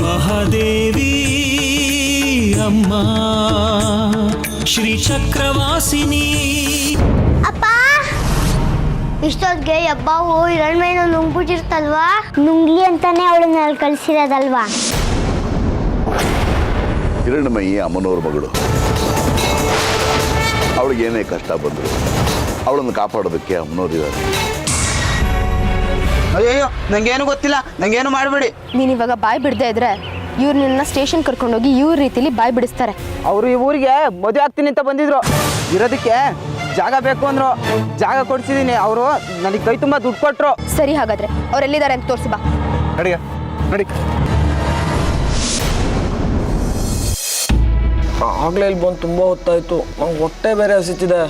ಮಹಾದೇವಿ ಅಮ್ಮ ಶ್ರೀ ಚಕ್ರವಾಸಿನಿ. ಅಪ್ಪ, ಇಷ್ಟೊತ್ತಿಗೆ ಹಬ್ಬವು ಹಿರಣ್ಮಯ್ಯನ ನುಂಗ್ಬಿಟ್ಟಿರ್ತಲ್ವಾ? ನುಂಗ್ಲಿ ಅಂತಾನೆ ಅವಳನ್ನ ಅಲ್ಲಿ ಕಳಿಸಿರೋದಲ್ವಾ? ಹಿರಣ್ಮಯಿ ಅಮ್ಮನವ್ರ ಮಗಳು. ಅವಳಿಗೆ ಏನೇ ಕಷ್ಟ ಬಂದರು ಅವಳನ್ನು ಕಾಪಾಡೋದಕ್ಕೆ ಅಮ್ಮನವ್ರಿದ್ದಾರೆ. ಅಯ್ಯೋ, ನಂಗೇನು ಗೊತ್ತಿಲ್ಲ, ನಂಗೇನು ಮಾಡಬೇಡಿ. ನೀನು ಇವಾಗ ಬಾಯ್ ಬಿಡದೆ ಇದ್ರೆ ಇವ್ರು ನಿನ್ನ ಸ್ಟೇಷನ್ ಕರ್ಕೊಂಡೋಗಿ ಇವ್ರ ರೀತಿಲಿ ಬಾಯ್ ಬಿಡಿಸ್ತಾರೆ. ಅವರು ಈ ಊರಿಗೆ ಮದುವೆ ಆಗ್ತೀನಿ ಅಂತ ಬಂದಿದ್ರು. ಇರೋದಕ್ಕೆ ಜಾಗ ಬೇಕು ಅಂದ್ರು. ಜಾಗ ಕೊಡ್ಸಿದೀನಿ. ಅವರು ನನಗೆ ಕೈ ತುಂಬ ದುಡ್ಡು ಕೊಟ್ರು. ಸರಿ, ಹಾಗಾದ್ರೆ ಅವ್ರೆಲ್ಲಿದ್ದಾರೆ ಅಂತ ತೋರಿಸಿ ಬಾ. ನಡಿ ನಡಿ. ಆಗ್ಲೇ ಇಲ್ಲಿ ಬಂದು ತುಂಬ ಹೊತ್ತಾಯ್ತು. ನಂಗೆ ಹೊಟ್ಟೆ ಬೇರೆ ಹಸಿತಿದೆ.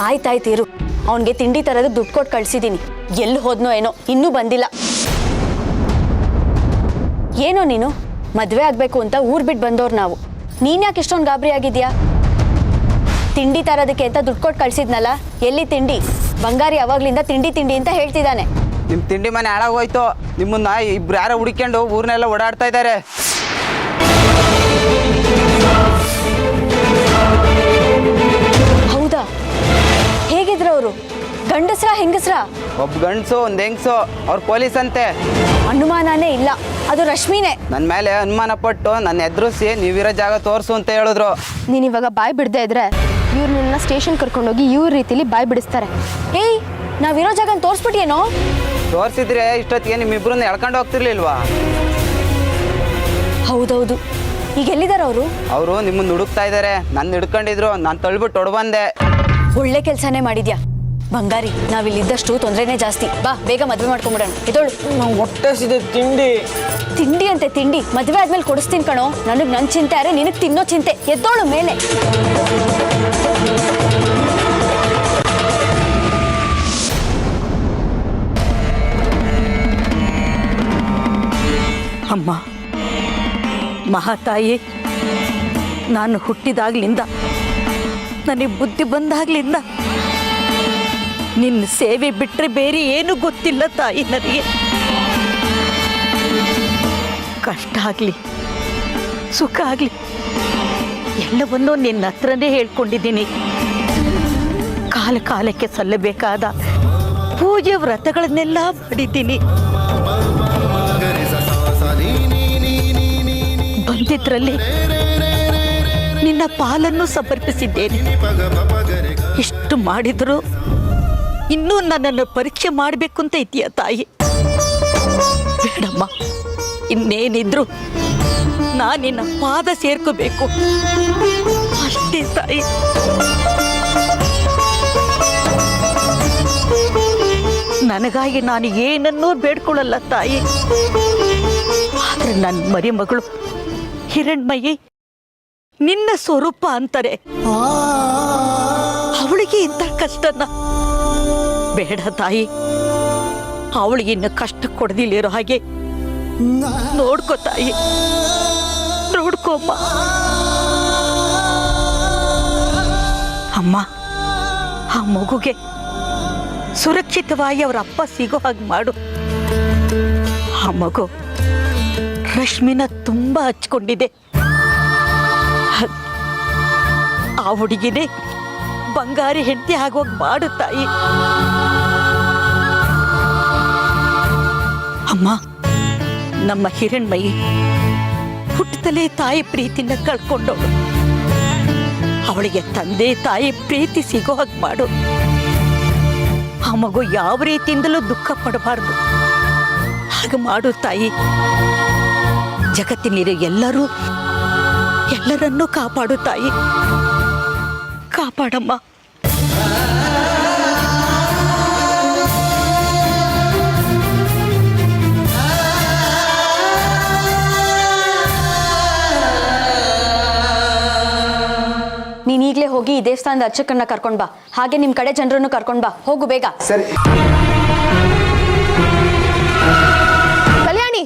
ಆಯ್ತಾಯ್ತು ಇರು, ಅವನಿಗೆ ತಿಂಡಿ ತರೋದಕ್ಕೆ ದುಡ್ಡು ಕೊಟ್ಟು ಕಳ್ಸಿದ್ದೀನಿ. ಎಲ್ಲಿ ಹೋದ್ನೋ ಏನೋ, ಇನ್ನೂ ಬಂದಿಲ್ಲ. ಏನೋ ನೀನು ಮದುವೆ ಆಗಬೇಕು ಅಂತ ಊರು ಬಿಟ್ಟು ಬಂದವ್ರು ನಾವು. ನೀನು ಯಾಕೆ ಇಷ್ಟೊಂದು ಗಾಬರಿ ಆಗಿದ್ಯಾ? ತಿಂಡಿ ತರೋದಕ್ಕೆ ಅಂತ ದುಡ್ಡು ಕೊಟ್ಟು ಕಳ್ಸಿದ್ನಲ್ಲ, ಎಲ್ಲಿ ತಿಂಡಿ? ಬಂಗಾರಿ ಅವಾಗ್ಲಿಂದ ತಿಂಡಿ ತಿಂಡಿ ಅಂತ ಹೇಳ್ತಿದ್ದಾನೆ. ನಿಮ್ಮ ತಿಂಡಿ ಮನೆ ಹಾಳಾಗೋಯ್ತು. ನಿಮ್ಮನ್ನ ಇಬ್ರು ಯಾರೋ ಹುಡುಕೊಂಡು ಊರನ್ನೆಲ್ಲ ಓಡಾಡ್ತಾ ಇದ್ದಾರೆ. ಹೌದಾ? ಹೇಗಿದ್ರು ಅವರು? ಗಂಡಸ್ರ ಹೆಂಗಸ್ರ? ಒಬ್ಬ ಗಂಡಸು ಒಂದು ಹೆಂಗಸು. ಅವ್ರು ಪೊಲೀಸ್ ಅಂತೆ. ಅನುಮಾನನೇ ಇಲ್ಲ, ಅದು ರಶ್ಮಿನೇ. ನನ್ನ ಮೇಲೆ ಅನುಮಾನ ಪಟ್ಟು ನನ್ನ ಎದುರಿಸಿ ನೀವಿರೋ ಜಾಗ ತೋರಿಸು ಅಂತ ಹೇಳಿದ್ರು. ನೀನು ಇವಾಗ ಬಾಯ್ ಬಿಡದೆ ಇದ್ರೆ ಇವ್ರು ನಿನ್ನ ಸ್ಟೇಷನ್ ಕರ್ಕೊಂಡೋಗಿ ಇವ್ರ ರೀತಿಲಿ ಬಾಯ್ ಬಿಡಿಸ್ತಾರೆ. ಏಯ್, ನಾವಿರೋ ಜಾಗ ತೋರಿಸ್ಬಿಟ್ಟಿಯೇನೋ? ತೋರಿಸಿದ್ರೆ ಇಷ್ಟೊತ್ತಿಗೆ ನಿಮ್ಮಿಬ್ರನ್ನ ಎಳ್ಕೊಂಡು ಹೋಗ್ತಿರ್ಲಿಲ್ವಾ? ಹೌದೌದು. ಈಗ ಎಲ್ಲಿದ್ದಾರೆ ಅವರು? ಅವರು ನಿಮ್ಮನ್ನ ಹುಡುಕ್ತಾ ಇದ್ದಾರೆ. ನನ್ನ ಹಿಡ್ಕೊಂಡಿದ್ರು, ನಾನು ತಳ್ಬಿಟ್ಟು ಹೊಡ್ಬಂದೆ. ಒಳ್ಳೆ ಕೆಲಸನೇ ಮಾಡಿದ್ಯಾ ಬಂಗಾರಿ. ನಾವಿಲ್ಲಿದ್ದಷ್ಟು ತೊಂದರೆನೇ ಜಾಸ್ತಿ. ಬಾ, ಬೇಗ ಮದುವೆ ಮಾಡ್ಕೊಂಬಿಡೋಣ. ಎದೋಳು. ನಂಗೆ ಹೊಟ್ಟೆ ಹಸಿದೆ. ತಿಂಡಿ ತಿಂಡಿ ಅಂತೆ ತಿಂಡಿ ಮದುವೆ ಆದ್ಮೇಲೆ ಕೊಡಿಸ್ತೀನಿ ಕಣೋ. ನನಗೆ ನನ್ನ ಚಿಂತೆ ಅರೆ, ನಿನಗೆ ತಿನ್ನೋ ಚಿಂತೆ. ಎದ್ದೋಳು ಮೇಲೆ. ಅಮ್ಮ, ಮಹಾತಾಯಿ, ನಾನು ಹುಟ್ಟಿದಾಗ್ಲಿಂದ, ನನಗೆ ಬುದ್ಧಿ ಬಂದಾಗ್ಲಿಂದ ನಿನ್ನ ಸೇವೆ ಬಿಟ್ಟರೆ ಬೇರೆ ಏನು ಗೊತ್ತಿಲ್ಲ ತಾಯಿ. ನನಗೆ ಕಷ್ಟ ಆಗಲಿ ಸುಖ ಆಗಲಿ ಎಲ್ಲವನ್ನೂ ನಿನ್ನ ಹತ್ರನೇ ಹೇಳ್ಕೊಂಡಿದ್ದೀನಿ. ಕಾಲ ಕಾಲಕ್ಕೆ ಸಲ್ಲಬೇಕಾದ ಪೂಜೆ ವ್ರತಗಳನ್ನೆಲ್ಲ ಮಾಡಿದ್ದೀನಿ. ಬಂದಿದ್ರಲ್ಲಿ ನಿನ್ನ ಪಾಲನ್ನು ಸಮರ್ಪಿಸಿದ್ದೇನೆ. ಇಷ್ಟು ಮಾಡಿದ್ರು ಇನ್ನೂ ನನ್ನನ್ನು ಪರೀಕ್ಷೆ ಮಾಡಬೇಕು ಅಂತ ಇದೆಯಾ ತಾಯಿ? ಬೇಡಮ್ಮ, ಇನ್ನೇನಿದ್ರು ನಾನು ನಿನ್ನ ಪಾದ ಸೇರ್ಕೋಬೇಕು ಅಷ್ಟೇ ತಾಯಿ. ನನಗಾಗಿ ನಾನು ಏನನ್ನೂ ಬೇಡ್ಕೊಳ್ಳಲ್ಲ ತಾಯಿ. ಆದ್ರೆ ನನ್ನ ಮರಿ ಮಗಳು ಹಿರಣ್ಮಯಿ ನಿನ್ನ ಸ್ವರೂಪ ಅಂತಾರೆ. ಅವಳಿಗೆ ಇಂಥ ಕಷ್ಟನ ಬೇಡ ತಾಯಿ. ಅವಳಿಗೆ ಇನ್ನು ಕಷ್ಟ ಕೊಡದಿಲ್ಲಿರೋ ಹಾಗೆ ನೋಡ್ಕೋ ತಾಯಿ, ನೋಡ್ಕೋಮ್ಮ. ಅಮ್ಮ, ಆ ಮಗುಗೆ ಸುರಕ್ಷಿತವಾಗಿ ಅವರ ಅಪ್ಪ ಸಿಗೋ ಹಾಗೆ ಮಾಡು. ಆ ಮಗು ರಶ್ಮಿನ ತುಂಬಾ ಹಚ್ಕೊಂಡಿದೆ. ಆ ಹುಡುಗಿನೇ ಬಂಗಾರಿ ಹೆಂಡತಿ ಆಗೋಗಿ ಮಾಡು ತಾಯಿ. ಅಮ್ಮ, ನಮ್ಮ ಹಿರಣ್ಮಯಿ ಹುಟ್ಟದಲೇ ತಾಯಿ ಪ್ರೀತಿನ ಕಳ್ಕೊಂಡವಳು. ಅವಳಿಗೆ ತಂದೆ ತಾಯಿ ಪ್ರೀತಿ ಸಿಗೋ ಹಾಗೆ ಮಾಡು. ಆ ಮಗು ಯಾವ ರೀತಿಯಿಂದಲೂ ದುಃಖ ಪಡಬಾರ್ದು. ಹಾಗೆ ಮಾಡು ತಾಯಿ. ಜಗತ್ತಿನಿರೋ ಎಲ್ಲರನ್ನೂ ಕಾಪಾಡು ತಾಯಿ. ಕಾಪಾಡಮ್ಮ. ನೀನೀಗಲೇ ಹೋಗಿ ಈ ದೇವಸ್ಥಾನದ ಅರ್ಚಕರನ್ನ ಕರ್ಕೊಂಡ್ ಬಾ. ಹಾಗೆ ನಿಮ್ಮ ಕಡೆ ಜನರನ್ನು ಕರ್ಕೊಂಡ್ ಬಾ. ಹೋಗು ಬೇಗ. ಸರಿ. ಕಲ್ಯಾಣಿ,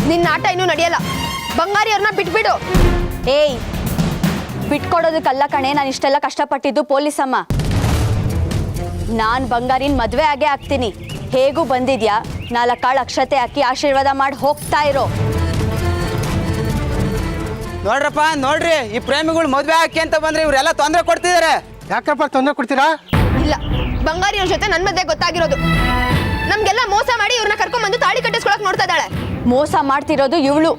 ನಿನ್ನ ಆಟ ಇನ್ನೂ ನಡೆಯಲ್ಲ. ಬಂಗಾರಿ ಅವ್ರನ್ನ ಬಿಟ್ಬಿಡು. ಏಯ್, ಬಿಟ್ಕೊಡೋದಕ್ಕಲ್ಲ ಕಣೆ ನಾನು ಇಷ್ಟೆಲ್ಲ ಕಷ್ಟಪಟ್ಟಿದ್ದು. ಪೊಲೀಸ್ ಅಮ್ಮ, ನಾನು ಬಂಗಾರಿನ ಮದುವೆ ಆಗೇ ಆಗ್ತೀನಿ. ಹೇಗೂ ಬಂದಿದ್ಯಾ, 4 ಕಾಳು ಅಕ್ಷತೆ ಹಾಕಿ ಆಶೀರ್ವಾದ ಮಾಡಿ ಹೋಗ್ತಾ ಇರೋ. ನೋಡ್ರಪ್ಪ ನೋಡ್ರಿ, ಈ ಪ್ರೇಮಿಗಳು ಮದ್ವೆ ಹಾಕಿ ಅಂತ ಬಂದ್ರೆ ಇವರೆಲ್ಲ ತೊಂದರೆ ಕೊಡ್ತಿದ್ದಾರೆ. ಯಾಕಪ್ಪ ತೊಂದರೆ ಕೊಡ್ತೀರಾ? ಇಲ್ಲ, ಬಂಗಾರಿ ಅವ್ರ ಜೊತೆ ನನ್ನ ಮದ್ವೆ ಗೊತ್ತಾಗಿರೋದು. ನಮ್ಗೆಲ್ಲ ಮೋಸ ಮಾಡಿ ಇವ್ರನ್ನ ಕರ್ಕೊಂಡ್ಬಂದು ತಾಳಿ ಕಟ್ಟಿಸ್ಕೊಳಕ್ ನೋಡ್ತಾ ಇದ್ದಾಳೆ. ಮೋಸ ಮಾಡ್ತಿರೋದು ಇವಳು.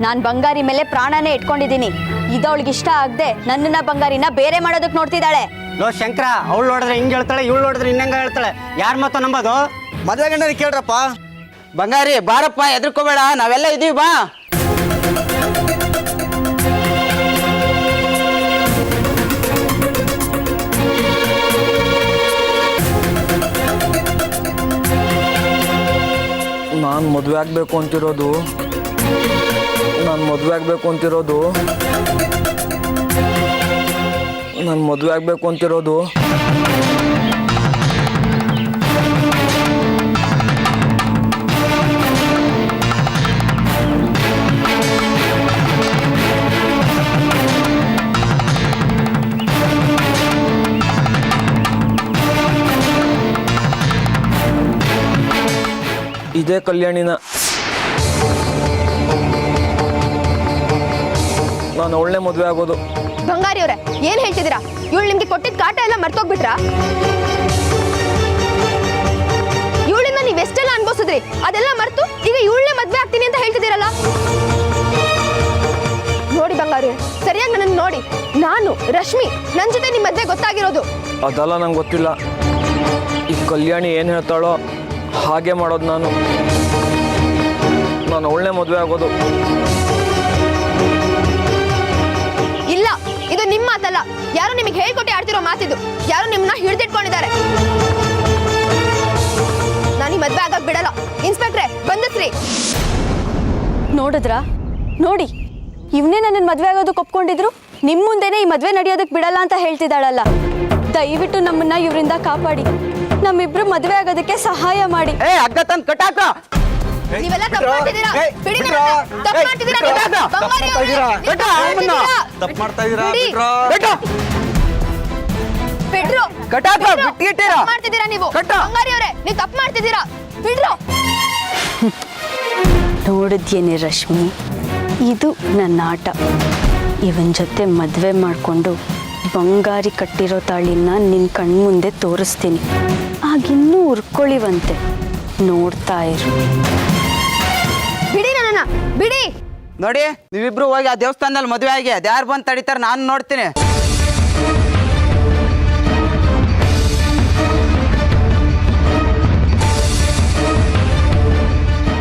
ನಾನು ಬಂಗಾರಿ ಮೇಲೆ ಪ್ರಾಣನೇ ಇಟ್ಕೊಂಡಿದ್ದೀನಿ. ಇದವಳಿಗೆ ಇಷ್ಟ ಆಗದೆ ನನ್ನನ್ನ ಬಂಗಾರಿನ ಬೇರೆ ಮಾಡೋದಕ್ಕೆ ನೋಡ್ತಿದ್ದಾಳೆ. ಲೋ ಶಂಕರ, ಅವಳು ನೋಡಿದ್ರೆ ಹಿಂಗೆ ಹೇಳ್ತಾಳೆ, ಇವಳು ನೋಡಿದ್ರೆ ಇನ್ನಂಗ ಹೇಳ್ತಾಳೆ. ಯಾರ ಮಾತು ನಂಬೋದು? ಮದ್ವೆ ಗಂಡನ ಕೇಳ್ರಪ್ಪ. ಬಂಗಾರಿ ಬಾರಪ್ಪ, ಹೆದರ್ಕೋಬೇಡ, ನಾವೆಲ್ಲ ಇದೀವಿ, ಬಾ. ನಾನು ಮದುವೆ ಆಗಬೇಕು ಅಂತಿರೋದು ನಾನು ಮದುವೆ ಆಗಬೇಕು ಅಂತಿರೋದು ಇದೇ ಕಲ್ಯಾಣಿನ. ನಾನು ಒಳ್ಳೆ ಮದುವೆ ಆಗೋದು. ಬಂಗಾರಿ ಅವ್ರೆ, ಏನ್ ಹೇಳ್ತಿದ್ದೀರಾ? ಇವಳು ನಿಮ್ಗೆ ಕೊಟ್ಟಿದ್ದ ಕಾಟ ಎಲ್ಲ ಮರ್ತೋಗ್ಬಿಟ್ರಾ? ಇವಳನ್ನ ನೀವೆಷ್ಟೆಲ್ಲ ಅನ್ಭವಿಸಿದ್ರಿ, ಅದೆಲ್ಲ ಮರ್ತು ಈಗ ಇವಳನ್ನೇ ಮದ್ವೆ ಆಗ್ತೀನಿ ಅಂತ ಹೇಳ್ತಿದ್ದೀರಲ್ಲ. ನೋಡಿ ಬಂಗಾರಿ, ಸರಿಯಾಗಿ ನನ್ನನ್ನು ನೋಡಿ. ನಾನು ರಶ್ಮಿ, ನನ್ನ ಜೊತೆ ನಿಮ್ಮ ಮದ್ವೆ ಗೊತ್ತಾಗಿರೋದು. ಅದೆಲ್ಲ ನಂಗೆ ಗೊತ್ತಿಲ್ಲ. ಈ ಕಲ್ಯಾಣಿ ಏನು ಹೇಳ್ತಾಳೋ ಹಾಗೆ ಮಾಡೋದು. ನಾನು ಒಳ್ಳೆ ಮದುವೆ ಆಗೋದು. ಇಲ್ಲ, ಇದು ನಿಮ್ಮ ಮಾತಲ್ಲ. ಯಾರು ನಿಮಗೆ ಹೇಳ್ಕೊಟ್ಟೆ ಆಡ್ತಿರೋ ಮಾತಿದು. ಯಾರು ನಿಮ್ಮನ್ನ ಹಿಡಿದಿಟ್ಕೊಂಡಿದ್ದಾರೆ. ನಾನು ಈ ಮದ್ವೆ ಆಗಕ್ ಬಿಡಲ್ಲ. ಇನ್ಸ್ಪೆಕ್ಟ್ರೆ, ಬಂದಸ್ರಿ. ನೋಡಿದ್ರಾ? ನೋಡಿ, ಇವನೇ ನನ್ನ ಮದುವೆ ಆಗೋದಕ್ಕೆ ಒಪ್ಕೊಂಡಿದ್ರು. ನಿಮ್ಮ ಮುಂದೆನೇ ಈ ಮದುವೆ ನಡೆಯೋದಕ್ಕೆ ಬಿಡಲ್ಲ ಅಂತ ಹೇಳ್ತಿದ್ದಾಳಲ್ಲ. ದಯವಿಟ್ಟು ನಮ್ಮನ್ನ ಇವರಿಂದ ಕಾಪಾಡಿ. ನಮ್ಮಿಬ್ರು ಮದುವೆ ಆಗೋದಕ್ಕೆ ಸಹಾಯ ಮಾಡಿ. ಹಗ್ಗ ತಂದು ಕಟ್ಟಾಕ. ನೀವೆಲ್ಲ ತಪ್ಪು ಮಾಡ್ತಿದ್ದೀರಾ. ಬಿಡಿ ನನ್ನನ್ನ. ತಪ್ಪು ಮಾಡ್ತಿದ್ದೀರಾ ನೀವು. ಬಂಗಾರಿ ಅವ್ರೆ, ನೀವು ತಪ್ಪು ಮಾಡ್ತಿದ್ದೀರಾ. ಬಿಡಿ. ಬಿಡ್ರು. ಕಟ್ಟಾಕ, ಬಿಡ್ರು. ಬಿಟ್ಟಿದ್ದೀರಾ? ತಪ್ಪು ಮಾಡ್ತಿದ್ದೀರಾ ನೀವು. ಬಂಗಾರಿ ಅವರೇ, ನೀವು ತಪ್ಪು ಮಾಡ್ತಿದ್ದೀರಾ. ಬಿಡ್ರು. ನೋಡಿದ್ಯೇನೆ ರಶ್ಮಿ, ಇದು ನನ್ನ ಆಟ. ಇವನ್ ಜೊತೆ ಮದುವೆ ಮಾಡಿಕೊಂಡು ಬಂಗಾರಿ ಕಟ್ಟಿರೋ ತಾಳಿನ ನಿನ್ನ ಕಣ್ಮುಂದೆ ತೋರಿಸ್ತೀನಿ. ಆಗಿನ್ನೂ ಉರ್ಕೊಳ್ಳಿವಂತೆ, ನೋಡ್ತಾ ಇರು. ಬಿಡಿ ನನ್ನನ್ನ, ಬಿಡಿ. ನೋಡಿ, ನೀವಿಬ್ರು ಹೋಗಿ ಆ ದೇವಸ್ಥಾನದಲ್ಲಿ ಮದುವೆ ಆಗಿ ಅದ್ಯಾರು ಬಂದು ತಡಿತಾರೆ ನಾನು ನೋಡ್ತೀನಿ.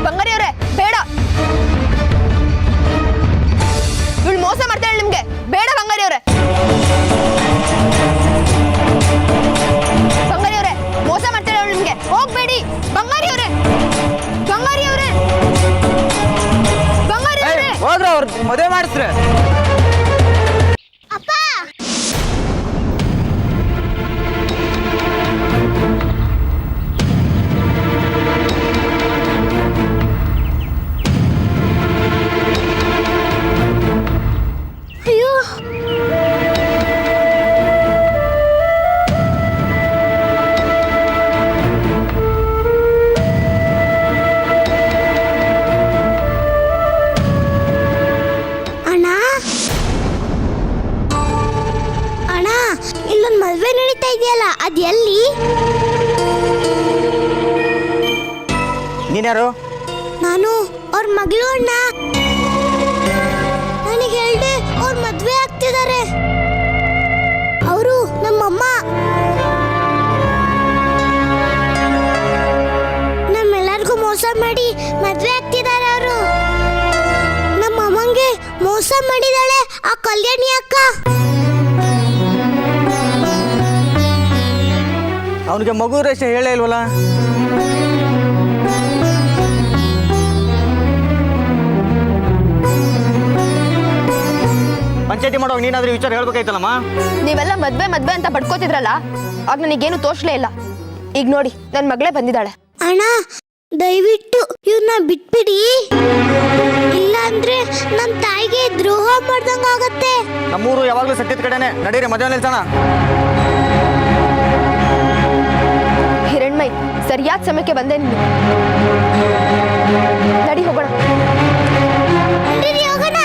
ಬಂಗಾರಿ ಅವರೇ, ಬೇಡ. ಇವಳು ಮೋಸ ಮಾಡ್ತಾಳೆ ನಿಮ್ಗೆ. ಬೇಡ ಬಂಗಾರಿ ಅವರೇ. ಬಂಗಾರಿ ಅವರೇ, ಮೋಸ ಮಾಡ್ತಾಳೆ ಅವಳು ನಿಮ್ಗೆ. ಹೋಗ್ಬೇಡಿ ಬಂಗಾರಿ ಅವರೇ. ಬಂಗಾರಿ ಅವರೇ, ಬಂಗಾರಿ ಅವರೇ. ಹೋದ್ರ ಅವ್ರ ಮದುವೆ ಮಾಡಿಸ್ರೆ. ಅಪ್ಪ, ಅಯ್ಯೋ, ಇಲ್ಲೊಂದು ಮದುವೆ ನಡೀತಾ ಇದೆಯಲ್ಲ, ಅದು ಎಲ್ಲಿ? ನೀನ್ಯಾರು? ನಾನು ಅವ್ರ ಮಗಳು ಅಣ್ಣ. ನನಗೆ ಹೇಳ್ದೆ ಅವ್ರ ಮದುವೆ ಆಗ್ತಿದ್ದಾರೆ. ಅವರು ನಮ್ಮಮ್ಮ. ನಮ್ಮೆಲ್ಲರಿಗೂ ಮೋಸ ಮಾಡಿ ಮದುವೆ ಆಗ್ತಿದ್ದಾರೆ ಅವರು. ನಮ್ಮ ಅಮ್ಮಂಗೆ ಮೋಸ ಮಾಡಿದಾಳೆ ಆ ಕಲ್ಯಾಣಿ ಅಕ್ಕ. ಅವನಿಗೆ ಮಗು ರೇಷೆ ಹೇಳೇ ಇಲ್ವಲ್ಲ. ಪಂಚಾಯತಿ ಮಾಡೋವಾಗ ನೀನಾದ್ರೂ ವಿಚಾರ ಹೇಳ್ಬೇಕಾಯ್ತಲ್ಲಮ್ಮ. ನೀವೆಲ್ಲ ಮದ್ವೆ ಮದ್ವೆ ಅಂತ ಬಡ್ಕೋತಿದ್ರಲ್ಲ, ಆಗ ನನಗೇನು ತೋರ್ಸ್ಲೇ ಇಲ್ಲ. ಈಗ ನೋಡಿ, ನನ್ನ ಮಗಳೇ ಬಂದಿದ್ದಾಳೆ. ಅಣ್ಣ, ದಯವಿಟ್ಟು ಇವ್ರನ್ನ ಬಿಟ್ಬಿಡಿ. ಇಲ್ಲ ಅಂದ್ರೆ ನಮ್ಮ ತಾಯಿಗೆ ದ್ರೋಹ ಮಾಡ್ದಂಗಾಗತ್ತೆ. ನಮ್ಮೂರು ಯಾವಾಗಲೂ ಸತ್ಯದ ಕಡೆನೆ. ನಡೀರಿ, ಮದುವೆ ನಿಲ್ಸೋಣ. ಸರಿಯಾದ ಸಮಯಕ್ಕೆ ಬಂದೆ ನೀನು. ನಡಿ ಹೋಗೋಣ. ನಡೀರಿ ಹೋಗೋಣ.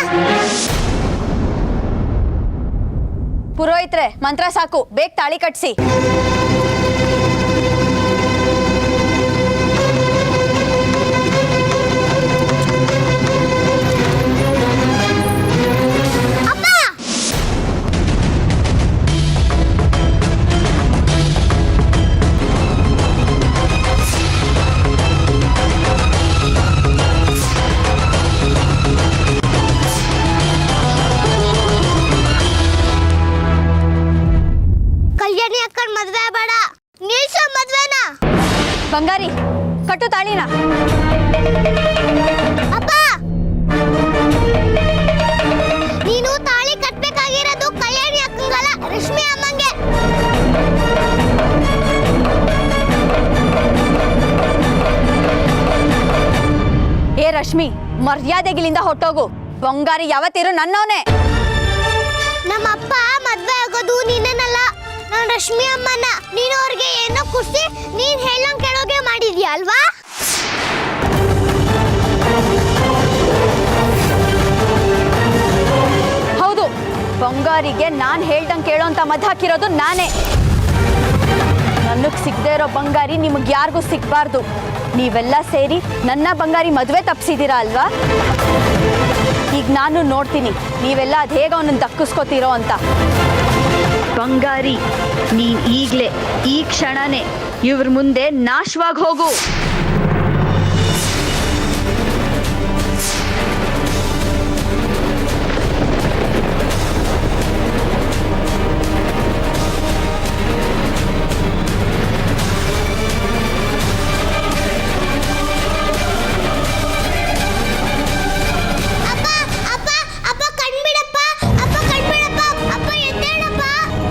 ಪುರೋಹಿತ್ರೆ ಮಂತ್ರ ಸಾಕು, ಬೇಗ ತಾಳಿ ಕಟ್ಸಿ. ಕಲ್ಯಾಣಿ ಅಕ್ಕನ ಮದ್ವೆ ಬೇಡ, ನಿಲ್ಸು ಮದ್ವೆನ. ಬಂಗಾರಿ ಕಟ್ಟು ತಾಳಿನ. ಅಪ್ಪ, ನೀನು ತಾಳಿ ಕಟ್ಬೇಕಾಗಿರೋದು ಕಲ್ಯಾಣಿ ಅಕ್ಕಂಗಲ್ಲ, ರಶ್ಮಿ ಅಮ್ಮಂಗೆ. ಏ ರಶ್ಮಿ, ಮರ್ಯಾದೆಗಿಲಿಂದ ಹೊಟ್ಟೋಗು. ಬಂಗಾರಿ ಯಾವತ್ತಿರು ನನ್ನವನೇ. ನಮ್ಮ ಅಪ್ಪ ಮದ್ವೆ ಆಗೋದು ನೀನಲ್ಲ, ನಾನು ರಶ್ಮಿ ಅಮ್ಮನ. ನೀನು ಅವ್ರಿಗೆ ಏನೋ ಕುರ್ಸಿ ನೀನ್ ಹೇಳಂಗ್ ಕೇಳೋಗೆ ಮಾಡಿದ್ಯಾ ಅಲ್ವಾ? ಹೌದು, ಬಂಗಾರಿಗೆ ನಾನ್ ಹೇಳ್ದಂಗೆ ಕೇಳೋ ಅಂತ ಮದ್ ಹಾಕಿರೋದು ನಾನೇ. ನನಗ್ ಸಿಗದೆ ಇರೋ ಬಂಗಾರಿ ನಿಮಗ್ ಯಾರಿಗೂ ಸಿಗ್ಬಾರ್ದು. ನೀವೆಲ್ಲ ಸೇರಿ ನನ್ನ ಬಂಗಾರಿ ಮದುವೆ ತಪ್ಪಿಸಿದ್ದೀರಾ ಅಲ್ವಾ? ಈಗ ನಾನು ನೋಡ್ತೀನಿ ನೀವೆಲ್ಲ ಅದು ಹೇಗೆ ಅವನನ್ನು ದಕ್ಕಿಸ್ಕೋತೀರೋ ಅಂತ. ಬಂಗಾರಿ, ನೀನ್ ಈಗಲೇ ಈ ಕ್ಷಣನೇ ಇವ್ರ ಮುಂದೆ ನಾಶವಾಗಿ ಹೋಗು.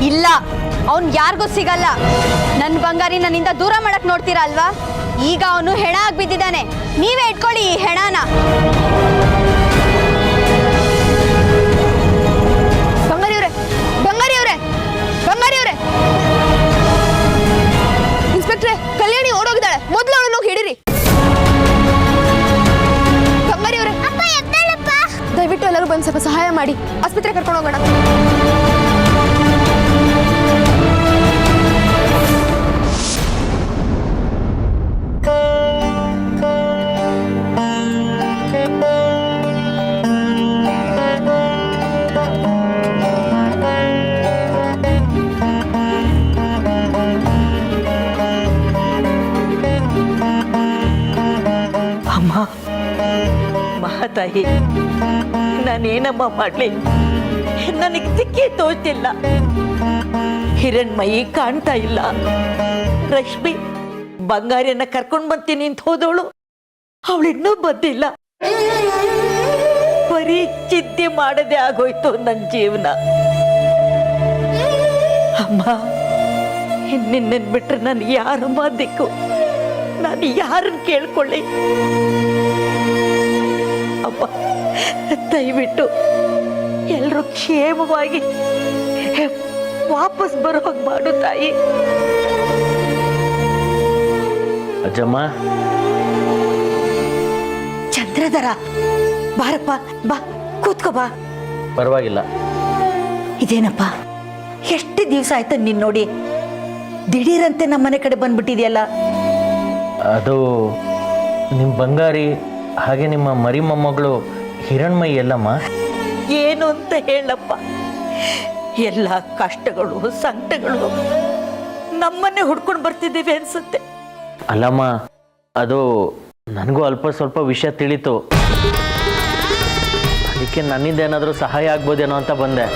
ಇಲ್ಲ, ಅವನ್ ಯಾರಿಗೂ ಸಿಗಲ್ಲ. ನನ್ನ ಬಂಗಾರಿ ನನ್ನಿಂದ ದೂರ ಮಾಡಕ್ ನೋಡ್ತೀರಾ ಅಲ್ವಾ? ಈಗ ಅವನು ಹೆಣ ಆಗಿ ಬಿದ್ದಿದ್ದಾನೆ. ನೀವೇ ಇಟ್ಕೊಳ್ಳಿ ಈ ಹೆಣನ. ಬಂಗಾರಿ ಅವ್ರೆ, ಬಂಗಾರಿ ಅವ್ರೆ, ಬಂಗಾರಿ ಅವ್ರೆ. ಇನ್ಸ್ಪೆಕ್ಟ್ರೆ, ಕಲ್ಯಾಣಿ ಓಡೋಗಿದ್ದಾಳೆ. ಮೊದಲು ಅವಳನ್ನು ಹಿಡಿರಿ. ಬಂಗಾರಿ ಅವ್ರೆ, ದಯವಿಟ್ಟು ಎಲ್ಲರೂ ಬಂದು ಸ್ವಲ್ಪ ಸಹಾಯ ಮಾಡಿ, ಆಸ್ಪತ್ರೆ ಕರ್ಕೊಂಡು ಹೋಗೋಣ. ಮಹಾತಾಯಿ, ನಾನೇನಮ್ಮ ಮಾಡ್ಲಿ? ನನಗೆ ದಿಕ್ಕೇ ತೋಚ್ತಿಲ್ಲ. ಹಿರಣ್ಮಯಿ ಕಾಣ್ತಾ ಇಲ್ಲ. ರಶ್ಮಿ ಬಂಗಾರಿಯನ್ನ ಕರ್ಕೊಂಡು ಬರ್ತೀನಿ ಅಂತ ಹೋದವಳು, ಅವಳಿನ್ನೂ ಬಂದಿಲ್ಲ. ಬರೀ ಚಿಂತೆ ಮಾಡದೆ ಆಗೋಯ್ತು ನನ್ನ ಜೀವನ. ಅಮ್ಮ, ನಿನ್ನನ್ ಬಿಟ್ರೆ ನಾನು ಯಾರಮ್ಮ ದಿಕ್ಕು? ನಾನು ಯಾರನ್ನ ಕೇಳ್ಕೊಳ್ಳಿ? ಅಮ್ಮ, ದಯವಿಟ್ಟು ಎಲ್ಲರೂ ಕ್ಷೇಮವಾಗಿ ವಾಪಸ್ ಬರೋ ಹಾಗೆ ಮಾಡು ತಾಯಿ. ಅಜ್ಜಮ್ಮ, ಚಂದ್ರಧರ, ಬಾರಪ್ಪ, ಬಾ ಕೂತ್ಕೋ ಬಾ. ಪರವಾಗಿಲ್ಲ. ಇದೇನಪ್ಪ, ಎಷ್ಟು ದಿವಸ ಆಯ್ತು ನೀನ್ ನೋಡಿ? ದಿಢೀರಂತೆ ನಮ್ಮನೆ ಕಡೆ ಬಂದ್ಬಿಟ್ಟಿದೆಯಲ್ಲ. ಅದು ನಿಮ್ಮ ಬಂಗಾರಿ ಹಾಗೆ ನಿಮ್ಮ ಮರಿ ಮೊಮ್ಮಗಳು ಹಿರಣ್ಮಯಿ ಎಲ್ಲಮ್ಮ. ಏನು ಅಂತ ಹೇಳಪ್ಪ, ಎಲ್ಲ ಕಷ್ಟಗಳು ಸಂಕಟಗಳು ನಮ್ಮನ್ನೇ ಹುಡ್ಕೊಂಡು ಬರ್ತಿದ್ದೀವಿ ಅನ್ಸುತ್ತೆ. ಅಲ್ಲಮ್ಮ, ಅದು ನನಗೂ ಅಲ್ಪ ಸ್ವಲ್ಪ ವಿಷಯ ತಿಳಿತು. ಅದಕ್ಕೆ ನನ್ನಿಂದ ಏನಾದರೂ ಸಹಾಯ ಆಗ್ಬೋದೇನೋ ಅಂತ ಬಂದೆ.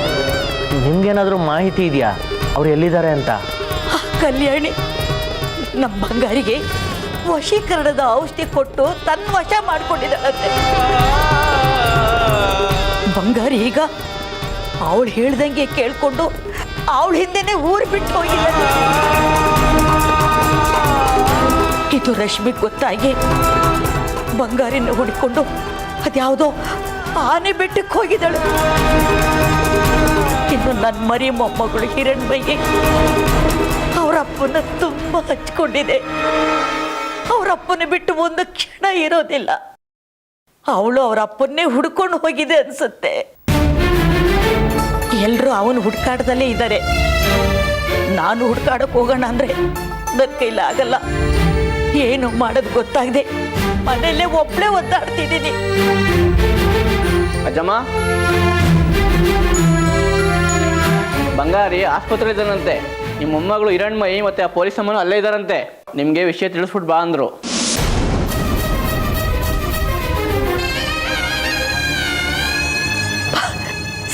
ನಿಮ್ಗೇನಾದರೂ ಮಾಹಿತಿ ಇದೆಯಾ ಅವ್ರು ಎಲ್ಲಿದ್ದಾರೆ ಅಂತ? ಕಲ್ಯಾಣಿ ನಮ್ಮ ಬಂಗಾರಿಗೆ ವಶೀಕರಣದ ಔಷಧಿ ಕೊಟ್ಟು ತನ್ನ ವಶ ಮಾಡ್ಕೊಂಡಿದ್ದಾಳಂತೆ. ಬಂಗಾರಿ ಈಗ ಅವಳು ಹೇಳ್ದಂಗೆ ಕೇಳ್ಕೊಂಡು ಅವಳ ಹಿಂದೆನೆ ಊರು ಬಿಟ್ಟು ಹೋಗಿದ್ದಾಳೆ. ಇದು ರಶ್ಮಿ ಗೊತ್ತಾಗಿ ಬಂಗಾರಿನ ಹುಡ್ಕೊಂಡು ಅದ್ಯಾವುದೋ ಆನೆ ಬೆಟ್ಟಕ್ಕೆ ಹೋಗಿದ್ದಾಳೆ. ಇನ್ನು ನನ್ನ ಮರಿ ಮೊಮ್ಮಗಳು ಹಿರಣ್ಮಯಿಗೆ ಅವರ ಅಪ್ಪನ ತುಂಬ ಹಚ್ಕೊಂಡಿದೆ. ಅವ್ರ ಅಪ್ಪನ ಬಿಟ್ಟು ಒಂದು ಕ್ಷಣ ಇರೋದಿಲ್ಲ. ಅವಳು ಅವ್ರ ಅಪ್ಪನ್ನೇ ಹುಡ್ಕೊಂಡು ಹೋಗಿದೆ ಅನ್ಸುತ್ತೆ. ಎಲ್ರೂ ಅವನು ಹುಡ್ಕಾಟದಲ್ಲೇ ಇದ್ದಾರೆ. ನಾನು ಹುಡ್ಕಾಡಕ್ ಹೋಗೋಣ ಅಂದ್ರೆ ನನ್ನ ಕೈಲಿ ಆಗಲ್ಲ. ಏನು ಮಾಡೋದು ಗೊತ್ತಾಗದೆ ಮನೆಯಲ್ಲೇ ಒಬ್ಳೇ ಒದ್ದಾಡ್ತಿದ್ದೀನಿ. ಅಜ್ಜಮ್ಮ, ಬಂಗಾರಿ ಆಸ್ಪತ್ರೆ ಇದ್ದಾರಂತೆ. ನಿಮ್ಮ ಮೊಮ್ಮಗಳು ಹಿರಣ್ಮಯಿ ಮತ್ತೆ ಆ ಪೊಲೀಸ್ ಅಮ್ಮನು ಅಲ್ಲೇ ಇದ್ದಾರಂತೆ. ನಿಮಗೆ ವಿಷಯ ತಿಳಿಸ್ಬಿಟ್ಟು ಬಾ ಅಂದ್ರು.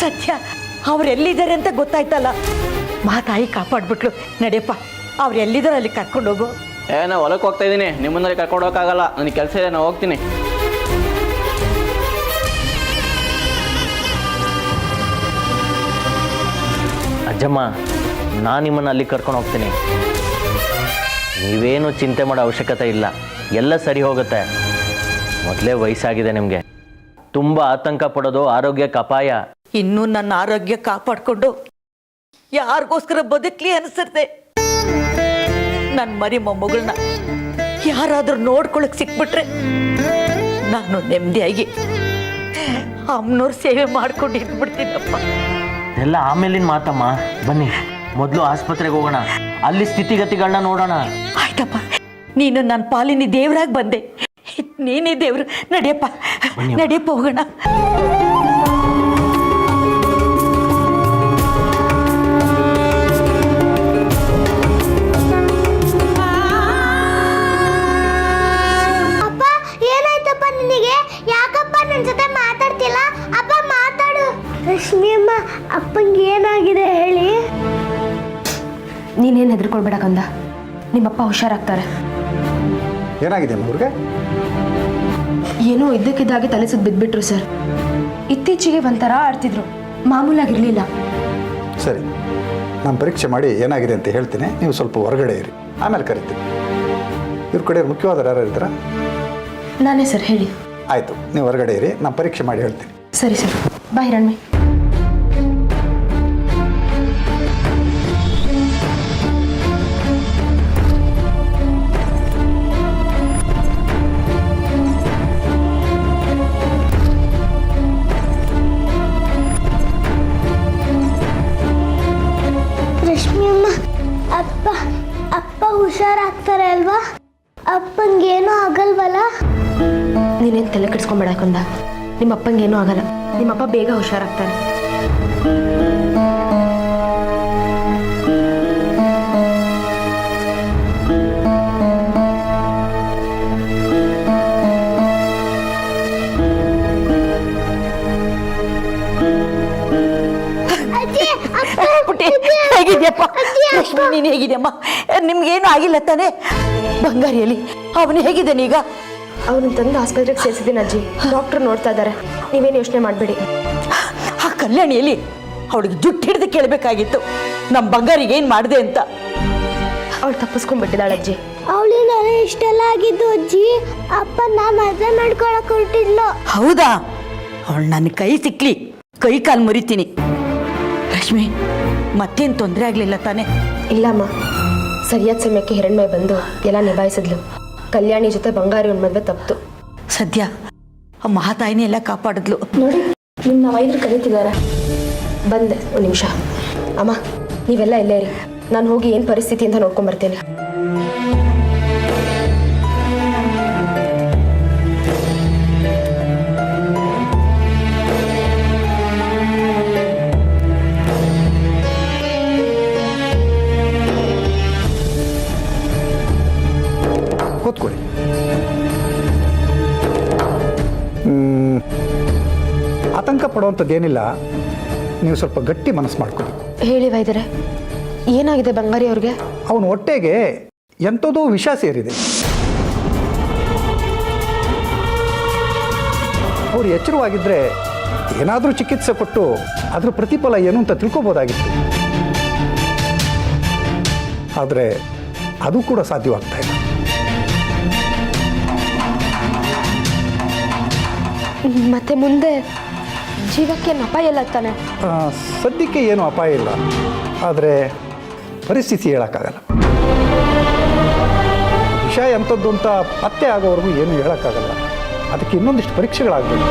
ಸತ್ಯ, ಅವ್ರು ಎಲ್ಲಿದ್ದಾರೆ ಅಂತ ಗೊತ್ತಾಯ್ತಲ್ಲ. ಮಾತಾಯಿ ಕಾಪಾಡ್ಬಿಟ್ಲು. ನಡೆಯಪ್ಪ, ಅವ್ರು ಎಲ್ಲಿದ್ದಾರೆ ಅಲ್ಲಿ ಕರ್ಕೊಂಡು ಹೋಗು. ನಾ ಹೊಲಕ್ಕೆ ಹೋಗ್ತಾ ಇದ್ದೀನಿ. ನಿಮ್ಮನ್ನಲ್ಲಿ ಕರ್ಕೊಂಡು ಹೋಗೋಕ್ಕಾಗಲ್ಲ, ನನಗೆ ಕೆಲಸ ಇದೆ, ನಾನು ಹೋಗ್ತೀನಿ. ಅಜ್ಜಮ್ಮ, ನಾನು ನಿಮ್ಮನ್ನು ಅಲ್ಲಿ ಕರ್ಕೊಂಡು ಹೋಗ್ತೀನಿ. ನೀವೇನು ಚಿಂತೆ ಮಾಡೋ ಅವಶ್ಯಕತೆ ಇಲ್ಲ, ಎಲ್ಲ ಸರಿ ಹೋಗುತ್ತೆ. ಮೊದಲೇ ವಯಸ್ಸಾಗಿದೆ ನಿಮಗೆ. ತುಂಬ ಆತಂಕ ಪಡೋದು ಆರೋಗ್ಯಕ್ಕೆ ಅಪಾಯ. ಇನ್ನೂ ನನ್ನ ಆರೋಗ್ಯ ಕಾಪಾಡ್ಕೊಂಡು ಯಾರಿಗೋಸ್ಕರ ಬದುಕ್ಲಿ ಅನಿಸುತ್ತೆ. ನನ್ನ ಮರಿ ಮೊಮ್ಮಗಳನ್ನ ಯಾರಾದ್ರೂ ನೋಡ್ಕೊಳಕ್ ಸಿಕ್ಬಿಟ್ರೆ ನಾನು ನೆಮ್ಮದಿಯಾಗಿ ಅಮ್ಮನವ್ರ ಸೇವೆ ಮಾಡ್ಕೊಂಡು ಇದ್ಬಿಡ್ತೀನಪ್ಪ. ಎಲ್ಲ ಆಮೇಲಿನ ಮಾತಮ್ಮ. ಬನ್ನಿ, ಮೊದಲು ಆಸ್ಪತ್ರೆಗೆ ಹೋಗೋಣ, ಅಲ್ಲಿ ಸ್ಥಿತಿಗತಿಗಳನ್ನ ನೋಡೋಣ. ಆಯ್ತಪ್ಪ, ನೀನು ನನ್ನ ಪಾಲಿನ ದೇವ್ರಾಗಿ ಬಂದೆ. ನೀನೇ ದೇವ್ರು. ನಡೆಯಪ್ಪ, ನಡೆಯಪ್ಪ, ಹೋಗೋಣ. ಅಪ್ಪ, ಏನಾಯ್ತಪ್ಪ ನಿನಗೆ? ಯಾಕಪ್ಪ ನನ್ನ ಜೊತೆ ಮಾತಾಡ್ತಿಲ್ಲ? ಅಪ್ಪ ಮಾತಾಡು. ರಶ್ಮಿ ಅಮ್ಮ, ಅಪ್ಪಂಗೆ ಏನಾಗಿದೆ ಹೇಳಿ? ನೀನೇನು ಹೆದರ್ಕೊಳ್ಬೇಡ ಕಂದ, ನಿಮ್ಮಪ್ಪ ಹುಷಾರಾಗ್ತಾರೆ. ಏನಾಗಿದೆ ಅವ್ರಿಗೆ? ಏನೋ ಇದ್ದಕ್ಕಿದ್ದಾಗೆ ತಲೆ ಸುತ್ತ ಬಿದ್ದುಬಿಟ್ರು ಸರ್. ಇತ್ತೀಚೆಗೆ ಒಂಥರ ಆಡ್ತಿದ್ರು, ಮಾಮೂಲಾಗಿರಲಿಲ್ಲ. ಸರಿ, ನಾನು ಪರೀಕ್ಷೆ ಮಾಡಿ ಏನಾಗಿದೆ ಅಂತ ಹೇಳ್ತೀನಿ. ನೀವು ಸ್ವಲ್ಪ ಹೊರಗಡೆ ಇರಿ, ಆಮೇಲೆ ಕರಿತೀನಿ. ಇವ್ರ ಕಡೆ ಮುಖ್ಯವಾದ ಯಾರು ಇರ್ತಾರ? ನಾನೇ ಸರ್, ಹೇಳಿ. ಆಯಿತು, ನೀವು ಹೊರಗಡೆ ಇರಿ, ನಾನು ಪರೀಕ್ಷೆ ಮಾಡಿ ಹೇಳ್ತೀನಿ. ಸರಿ ಸರ್, ಬಾಯ್ ಹಿರಣ್ಮಿ. ರಶ್ಮಿ ಅಮ್ಮ, ಅಪ್ಪ ಅಪ್ಪ ಹುಷಾರಾಗ್ತಾರೆ ಅಲ್ವಾ? ಅಪ್ಪಂಗೇನೂ ಆಗಲ್ವಲ್ಲ? ನೀನೇನು ತಲೆ ಕೆಡಿಸ್ಕೊಂಬೇಡ ಕಂದ, ನಿಮ್ಮ ಅಪ್ಪಂಗೇನೂ ಆಗಲ್ಲ. ನಿಮ್ಮಪ್ಪ ಬೇಗ ಹುಷಾರಾಗ್ತಾರೆ. ಹೇಗಿದ್ಯಪ್ಪ? ಲಕ್ಷ್ಮಿ, ನೀನು ಹೇಗಿದ್ಯಮ್ಮ? ನಿಮ್ಗೇನು ಆಗಿಲ್ಲ ತಾನೆ? ಬಂಗಾರಿಯಲ್ಲಿ ಅವನು ಹೇಗಿದ್ದಾನೆ ಈಗ? ಅವನು ತಂದು ಆಸ್ಪತ್ರೆಗೆ ಸೇರಿಸಿದ್ದೀನಿ ಅಜ್ಜಿ. ಡಾಕ್ಟರ್ ನೋಡ್ತಾ ಇದ್ದಾರೆ, ನೀವೇನು ಯೋಚನೆ ಮಾಡಬೇಡಿ. ಆ ಕಲ್ಯಾಣಿಯಲ್ಲಿ ಅವಳಿಗೆ ಜುಟ್ಟು ಹಿಡಿದು ಕೇಳಬೇಕಾಗಿತ್ತು, ನಮ್ಮ ಬಂಗಾರಿಗೆ ಏನು ಮಾಡಿದೆ ಅಂತ. ಅವಳು ತಪ್ಪಿಸ್ಕೊಂಡ್ಬಿಟ್ಟಿದ್ದಾಳೆ ಅಜ್ಜಿ. ಅವಳಿಂದ ಇಷ್ಟೆಲ್ಲ ಆಗಿದ್ದು ಅಜ್ಜಿ. ಅಪ್ಪ ನಾ ಮದುವೆ ಮಾಡ್ಕೊಳಕ್ ಹೊರಟಿದ್ಲು. ಹೌದಾ? ಅವಳು ನನ್ನ ಕೈ ಸಿಕ್ಲಿ, ಕೈ ಕಾಲು ಮುರಿತೀನಿ. ರಶ್ಮಿ, ಮತ್ತೇನು ತೊಂದರೆ ಆಗಲಿಲ್ಲ ತಾನೆ? ಇಲ್ಲಮ್ಮ, ಸರಿಯಾದ ಸಮಯಕ್ಕೆ ಹಿರಣ್ಮಯ ಬಂದು ಎಲ್ಲ ನಿಭಾಯಿಸಿದ್ಲು. ಕಲ್ಯಾಣಿ ಜೊತೆ ಬಂಗಾರಿ ಒಂದು ಮದುವೆ ತಪ್ಪಿತು. ಸದ್ಯ ಆ ಮಹಾತಾಯಿನೇ ಎಲ್ಲ ಕಾಪಾಡಿದ್ಲು. ನೋಡಿ, ನಿಮ್ಮ ವೈದ್ಯರು ಕರೀತಿದ್ದಾರೆ. ಬಂದೆ, ಒಂದು ನಿಮಿಷ. ಅಮ್ಮ, ನೀವೆಲ್ಲ ಇಲ್ಲೇ ಇರಿ, ನಾನು ಹೋಗಿ ಏನು ಪರಿಸ್ಥಿತಿ ಅಂತ ನೋಡ್ಕೊಂಬರ್ತೇನೆ. ಕೂತ್ಕೊಳ್ಳಿ. ಆತಂಕ ಪಡುವಂಥದ್ದೇನಿಲ್ಲ, ನೀವು ಸ್ವಲ್ಪ ಗಟ್ಟಿ ಮನಸ್ಸು ಮಾಡ್ಕೊಳ್ಳಿ. ಹೇಳಿ ವೈದ್ಯರೇ, ಏನಾಗಿದೆ ಬಂಗಾರಿ ಅವ್ರಿಗೆ? ಅವನ ಹೊಟ್ಟೆಗೆ ಎಂಥದೋ ವಿಷ ಸೇರಿದೆ. ಅವ್ರು ಎಚ್ಚರವಾಗಿದ್ದರೆ ಏನಾದರೂ ಚಿಕಿತ್ಸೆ ಕೊಟ್ಟು ಅದರ ಪ್ರತಿಫಲ ಏನು ಅಂತ ತಿಳ್ಕೊಬೋದಾಗಿತ್ತು. ಆದರೆ ಅದು ಕೂಡ ಸಾಧ್ಯವಾಗ್ತಾ ಇಲ್ಲ. ಮತ್ತೆ ಮುಂದೆ ಜೀವಕ್ಕೆ ಅಪಾಯ ಇಲ್ಲ ತಾನೆ? ಸದ್ಯಕ್ಕೆ ಏನೂ ಅಪಾಯ ಇಲ್ಲ, ಆದರೆ ಪರಿಸ್ಥಿತಿ ಹೇಳೋಕ್ಕಾಗಲ್ಲ. ವಿಷ ಎಂಥದ್ದು ಅಂತ ಪತ್ತೆ ಆಗೋವರೆಗೂ ಏನೂ ಹೇಳೋಕ್ಕಾಗಲ್ಲ. ಅದಕ್ಕೆ ಇನ್ನೊಂದಿಷ್ಟು ಪರೀಕ್ಷೆಗಳಾಗಬೇಕು.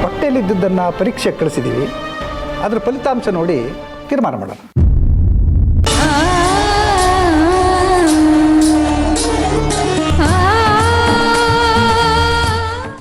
ಹೊಟ್ಟೆಯಲ್ಲಿದ್ದದ್ದನ್ನು ಪರೀಕ್ಷೆ ಕಳಿಸಿದ್ದೀವಿ. ಅದರ ಫಲಿತಾಂಶ ನೋಡಿ ತೀರ್ಮಾನ ಮಾಡೋಣ.